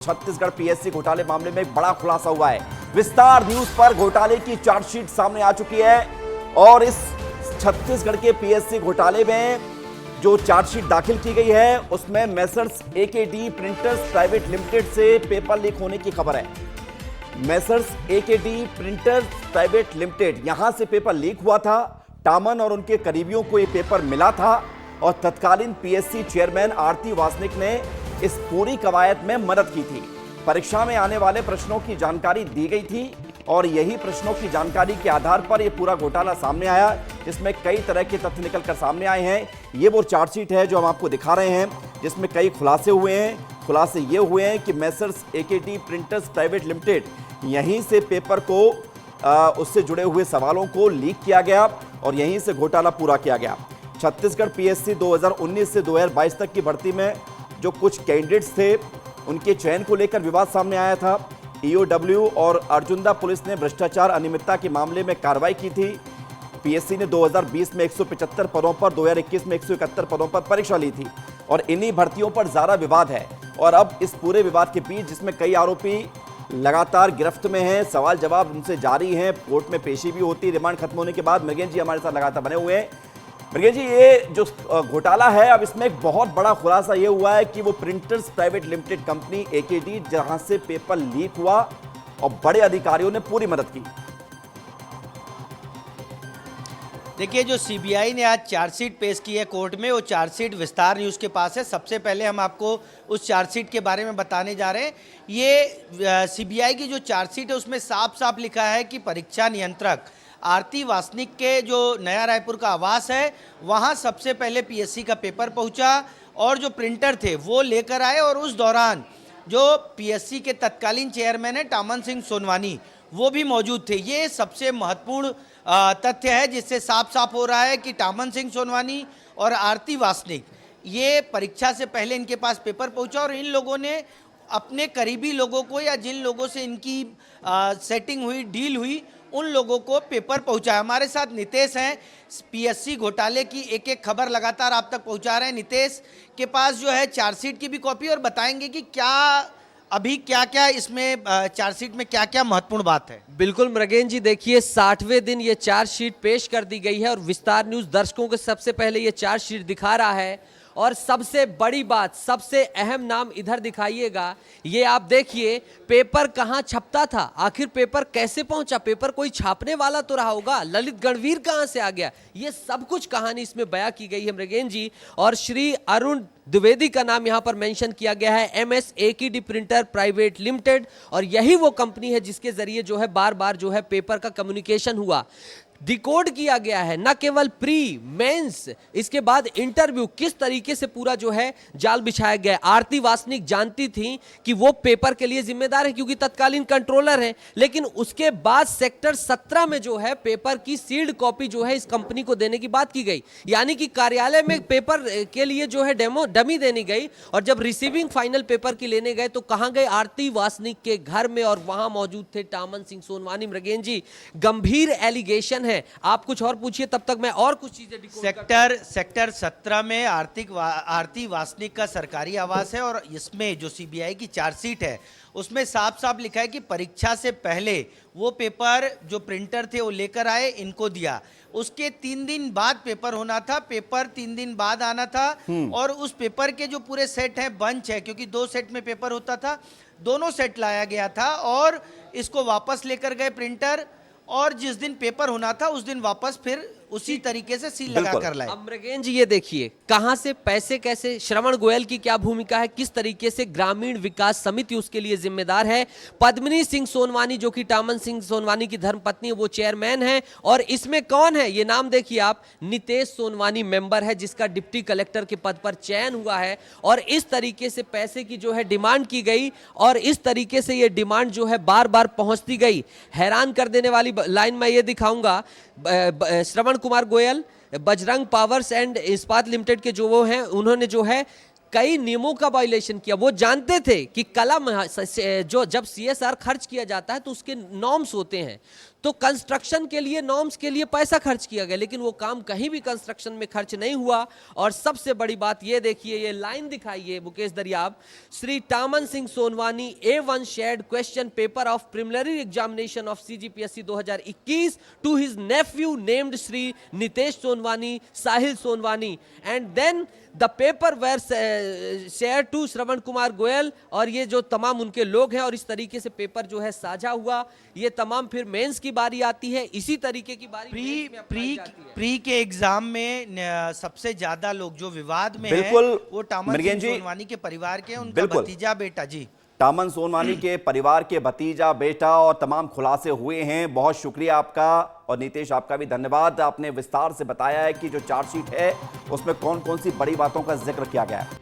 Chhattisgarh PSC घोटाले मामले में एक बड़ा खुलासा हुआ है। विस्तार न्यूज पर घोटाले की चार्जशीट सामने आ चुकी है और इस छत्तीसगढ़ के पीएससी घोटाले में जो चार्जशीट दाखिल की गई है उसमें मेसर्स एकेडी प्रिंटर्स प्राइवेट लिमिटेड से पेपर लीक होने की खबर है। मेसर्स एकेडी प्रिंटर्स प्राइवेट लिमिटेड यहां से पेपर लीक हुआ था। टामन और उनके करीबियों को यह पेपर मिला था और तत्कालीन पीएससी चेयरमैन आरती वासनिक ने इस पूरी कवायद में मदद की थी। परीक्षा में आने वाले प्रश्नों की जानकारी दी गई थी और यही प्रश्नों की जानकारी के आधार पर यह पूरा घोटाला सामने आया, जिसमें कई तरह के तथ्य निकलकर सामने आए हैं। ये वो चार्जशीट है जो हम आपको दिखा रहे हैं, जिसमें कई खुलासे हुए हैं। खुलासे ये हुए हैं कि मेसर्स एकेडी प्रिंटर्स प्राइवेट लिमिटेड यहीं से पेपर को उससे जुड़े हुए सवालों को लीक किया गया और यहीं से घोटाला पूरा किया गया। छत्तीसगढ़ पीएससी 2019 से 2022 तक की भर्ती में जो कुछ कैंडिडेट्स थे उनके चयन को लेकर विवाद सामने आया था। ईओडब्ल्यू और अर्जुंदा पुलिस ने भ्रष्टाचार अनियमितता के मामले में कार्रवाई की थी। पीएससी ने 2020 में 175 पदों पर, 2021 में 171 पदों पर परीक्षा ली थी और इन्हीं भर्तियों पर ज्यादा विवाद है। और अब इस पूरे विवाद के बीच, जिसमें कई आरोपी लगातार गिरफ्त में हैं, सवाल जवाब उनसे जारी हैं, कोर्ट में पेशी भी होती है रिमांड खत्म होने के बाद। मृगेश जी हमारे साथ लगातार बने हुए हैं। मृगेश जी, ये जो घोटाला है, अब इसमें एक बहुत बड़ा खुलासा ये हुआ है कि वो प्रिंटर्स प्राइवेट लिमिटेड कंपनी एकेडी, जहां से पेपर लीक हुआ और बड़े अधिकारियों ने पूरी मदद की। देखिए, जो सीबीआई ने आज चार्जशीट पेश की है कोर्ट में, वो चार्जशीट विस्तार न्यूज़ के पास है। सबसे पहले हम आपको उस चार्जशीट के बारे में बताने जा रहे हैं। ये सीबीआई की जो चार्जशीट है उसमें साफ साफ लिखा है कि परीक्षा नियंत्रक आरती वासनिक के जो नया रायपुर का आवास है वहाँ सबसे पहले पीएससी का पेपर पहुँचा और जो प्रिंटर थे वो लेकर आए और उस दौरान जो पीएससी के तत्कालीन चेयरमैन है टामन सिंह सोनवानी वो भी मौजूद थे। ये सबसे महत्वपूर्ण तथ्य है, जिससे साफ साफ हो रहा है कि टामन सिंह सोनवानी और आरती वासनिक ये परीक्षा से पहले इनके पास पेपर पहुंचा और इन लोगों ने अपने करीबी लोगों को या जिन लोगों से इनकी सेटिंग हुई, डील हुई, उन लोगों को पेपर पहुंचाया। हमारे साथ नितेश हैं, पीएससी घोटाले की एक एक खबर लगातार आप तक पहुंचा रहे हैं। नितेश के पास जो है चार्जशीट की भी कॉपी और बताएंगे कि क्या अभी क्या क्या इसमें चार्जशीट में क्या क्या महत्वपूर्ण बात है। बिल्कुल मृगेन जी, देखिए 60वें दिन ये चार्जशीट पेश कर दी गई है और विस्तार न्यूज दर्शकों को सबसे पहले ये चार्जशीट दिखा रहा है। और सबसे बड़ी बात, सबसे अहम नाम इधर दिखाइएगा, ये आप देखिए पेपर कहाँ छपता था, आखिर पेपर कैसे पहुंचा, पेपर कोई छापने वाला तो रहा होगा, ललित गणवीर कहाँ से आ गया, ये सब कुछ कहानी इसमें बयां की गई है मृगेन जी। और श्री अरुण द्विवेदी का नाम यहां पर मेंशन किया गया है, एमएस एकेडी प्रिंटर प्राइवेट लिमिटेड, और यही वो कंपनी है जिसके जरिए जो है बार बार जो है पेपर का कम्युनिकेशन हुआ, डिकोड किया गया है। न केवल प्री मेंस, इसके बाद इंटरव्यू, किस तरीके से पूरा जो है जाल बिछाया गया। आरती वासनिक जानती थी कि वो पेपर के लिए जिम्मेदार है क्योंकि तत्कालीन कंट्रोलर है, लेकिन उसके बाद सेक्टर 17 में जो है पेपर की सील्ड कॉपी जो है इस कंपनी को देने की बात की गई, यानी कि कार्यालय में पेपर के लिए जो है डमी देनी गई। और जब रिसीविंग फाइनल पेपर की लेने गए तो कहां गए, आरती वासनिक के घर में, और वहां मौजूद थे टामन सिंह सोनवानी। मृगेन जी, गंभीर एलिगेशन है, आप कुछ और पूछिए तब तक मैं और कुछ चीजें सेक्टर 17 में आरती वासनिक का सरकारी आवास है और इसमें जो सीबीआई की चार्जशीट है उसमें साफ साफ लिखा है कि परीक्षा से पहले वो पेपर जो प्रिंटर थे वो लेकर आए, इनको दिया। उसके 3 दिन बाद पेपर होना था, पेपर 3 दिन बाद आना था और उस पेपर के जो पूरे सेट हैं, बंच है, क्योंकि 2 सेट में पेपर होता था, दोनों सेट लाया गया था और इसको वापस लेकर गए प्रिंटर, और जिस दिन पेपर होना था उस दिन वापस फिर उसी तरीके से सील लगा कर लाए। अब मृगेन जी ये देखिए कहां से पैसे कैसे, श्रवण गोयल की क्या भूमिका है, किस तरीके से ग्रामीण विकास समिति उसके लिए जिम्मेदार है। पद्मिनी सिंह सोनवानी जो कि टामन सिंह सोनवानी की धर्मपत्नी है, वो चेयरमैन है। और इसमें कौन है, ये नाम देखिए आप, नितेश सोनवानी मेंबर है जिसका डिप्टी कलेक्टर के पद पर चयन हुआ है। और इस तरीके से पैसे की जो है डिमांड की गई और इस तरीके से ये डिमांड जो है बार बार पहुंचती गई। हैरान कर देने वाली लाइन मैं ये दिखाऊंगा, श्रवण कुमार गोयल बजरंग पावर्स एंड इस्पात लिमिटेड के जो वो हैं, उन्होंने जो है कई नियमों का वायलेशन किया। वो जानते थे कि कला जो जब सीएसआर खर्च किया जाता है तो उसके नॉर्म्स होते हैं, तो कंस्ट्रक्शन के लिए, नॉर्म्स के लिए पैसा खर्च किया गया, लेकिन वो काम कहीं भी कंस्ट्रक्शन में खर्च नहीं हुआ। और सबसे बड़ी बात ये देखिए, ये लाइन दिखाइए Mukesh दरियाब, Shri Taman Singh Sonwani A1 shared question paper of preliminary examination of CGPSC 2021 to his nephew named Shri Nitesh Sonwani, Sahil Sonwani, and then the paper were shared to Shravan Kumar Goyal. और ये जो तमाम उनके लोग हैं, और इस तरीके से पेपर जो है साझा हुआ। ये तमाम फिर मेंस की बारी आती है, इसी तरीके की बारी मेंस में अपनाई जाती है। प्री के एग्जाम में सबसे ज्यादा लोग जो विवाद में है बिल्कुल, वो टामन मृगेन सिंह जी, सोनवानी के परिवार के, उनका बिल्कुल। भतीजा बेटा जी। टामन सोनवानी के परिवार के भतीजा बेटा और तमाम खुलासे हुए हैं। बहुत शुक्रिया आपका, और नीतीश आपका भी धन्यवाद। आपने विस्तार से बताया है कि जो चार्जशीट है उसमें कौन कौन सी बड़ी बातों का जिक्र किया गया है।